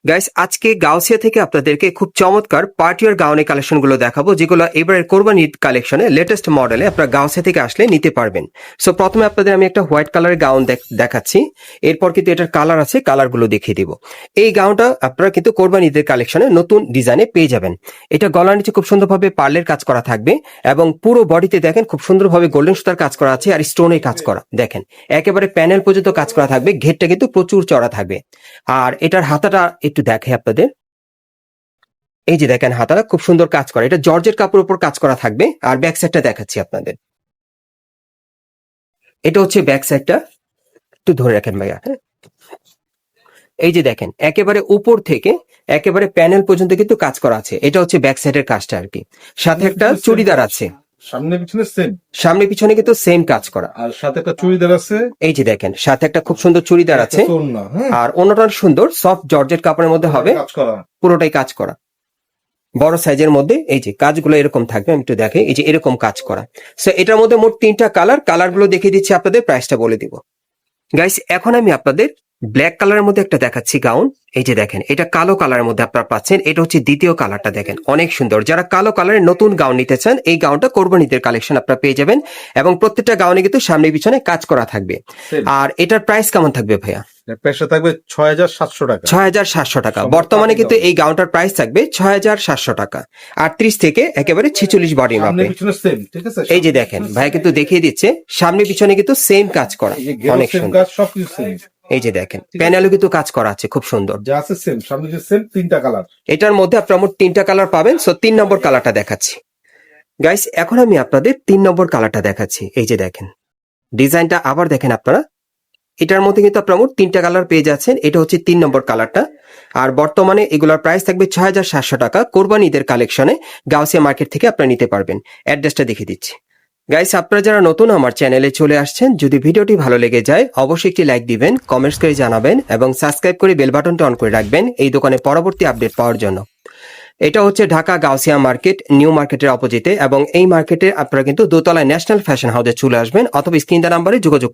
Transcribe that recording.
Guys আজকে গাউসিয়া থেকে আপনাদেরকে খুব চমৎকার পার্টিয়ার গাউনের কালেকশনগুলো দেখাবো, যেগুলো এবারের কোরবানি ঈদ কালেকশনে লেটেস্ট মডেলে আপনারা গাউসিয়া থেকে আসলে নিতে পারবেন। সো প্রথমে আপনাদের আমি একটা হোয়াইট কালারের গাউন দেখাচ্ছি, এরপর কিন্তু এটার কালার আছে, কালারগুলো দেখিয়ে দিব। এই গাউনটা আপনারা কিন্তু কোরবানি ঈদের কালেকশনে নতুন ডিজাইনে পেয়ে যাবেন। এটা গলার নিচে খুব সুন্দরভাবে পার্লের কাজ করা থাকবে এবং পুরো বডিতে দেখেন খুব সুন্দরভাবে গোল্ডেন সুতার কাজ করা আছে আর স্টোনের কাজ করা, দেখেন একেবারে প্যানেল পর্যন্ত কাজ করা থাকবে। ঘেরটা কিন্তু প্রচুর চড়া থাকবে। আর এটার হাতাটা একটু দেখে আপনাদের, এই যে দেখেন হাতাটা খুব সুন্দর কাজ করা, এটা জর্জেট কাপড়ের উপর কাজ করা থাকবে। আর ব্যাক সাইডটা দেখাচ্ছি আপনাদের, এটা হচ্ছে ব্যাক সাইডটা, একটু ধরে রাখেন ভাইয়া। হ্যাঁ, এই যে দেখেন একেবারে উপর থেকে একেবারে প্যানেল পর্যন্ত কিন্তু কাজ করা আছে। এটা হচ্ছে ব্যাক সাইডের কাজটা আর কি। সাথে একটা চুড়িদার আছে, সামনে পিছনে সেম, সামনে পিছনে কিন্তু সেম কাজ করা। আর সাথে একটা চুড়িদার আছে, এই যে দেখেন সাথে একটা খুব সুন্দর চুড়িদার আছে। একটা ওড়না, হ্যাঁ, আর অন্যটা সুন্দর সফট জর্জেট কাপড়ের মধ্যে হবে, কাজ করা। পুরোটাই কাজ করা বড় সাইজের মধ্যে। এই যে কাজগুলো এরকম থাকবে, আমি একটু দেখে, এই যে এরকম কাজ করা। সো এটার মধ্যে মোট 3টা কালারগুলো দেখিয়ে দিচ্ছি, আপনাদের প্রাইসটা বলে দিব। গাইস এখন আমি আপনাদের ব্ল্যাক কালারের মধ্যে একটা দেখাচ্ছি গাউন। এই যে দেখেন এটা কালো কালারের মধ্যে আপনারা পাচ্ছেন, এটা হচ্ছে দ্বিতীয় কালারটা, দেখেন অনেক সুন্দর। যারা কালো কালারের নতুন গাউন নিতে চান, এই গাউনটা কোরবানিদের কালেকশন আপনারা পেয়ে যাবেন এবং প্রত্যেকটা গাউনে কিন্তু সামনে পিছনে কাজ করা থাকবে। আর এটার প্রাইস কেমন থাকবে ভাইয়া? প্রাইসটা থাকবে ৬,৭০০ টাকা। ৬,৭০০ টাকা। বর্তমানে কিন্তু এই গাউনটার প্রাইস থাকবে ৬,৭০০ টাকা। ৩৮ থেকে একেবারে ৪৬ বডি মাপে। ঠিক আছে, এই যে দেখেন ভাই কিন্তু দেখিয়ে দিচ্ছে, সামনে পিছনে কিন্তু সেম কাজ করা, অনেক সুন্দর। সবকিছু সেম। এই যে দেখেন প্যানেলও কিন্তু কাজ করা আছে, খুব সুন্দর। যা আছে সেম, সামনে যে সেম, 3টা কালার। এটার মধ্যে আপনারা মোট 3টা কালার পাবেন। সো 3 নম্বর কালারটা দেখাচ্ছি গাইস। এখন আমি আপনাদের 3 নম্বর কালারটা দেখাচ্ছি। এই যে দেখেন ডিজাইনটা আবার দেখেন আপনারা, এটার মধ্যে কিন্তু আপনারা মোট 3টা কালার পেয়ে যাচ্ছেন। এটা হচ্ছে 3 নম্বর কালারটা। আর বর্তমানে এগুলোর প্রাইস থাকবে ৬,৭০০ টাকা। কোরবানি ঈদের কালেকশনে গাউসিয়া মার্কেট থেকে আপনারা নিতে পারবেন। অ্যাড্রেসটা দেখিয়ে দিচ্ছি। গাইস আপনারা যারা নতুন আমার চ্যানেলে চলে আসছেন, যদি ভিডিওটি ভালো লেগে যায় অবশ্যই একটি লাইক দিবেন, কমেন্টস করে জানাবেন এবং সাবস্ক্রাইব করে বেল বাটনটা অন করে রাখবেন এই দোকানে পরবর্তী আপডেট পাওয়ার জন্য। এটা হচ্ছে ঢাকা গাউসিয়া মার্কেট, নিউ মার্কেটের অপোজিটে, এবং এই মার্কেটে আপনারা কিন্তু দোতলায় ন্যাশনাল ফ্যাশন হাউসে চলে আসবেন অথবা স্ক্রিন নাম্বারে যোগাযোগ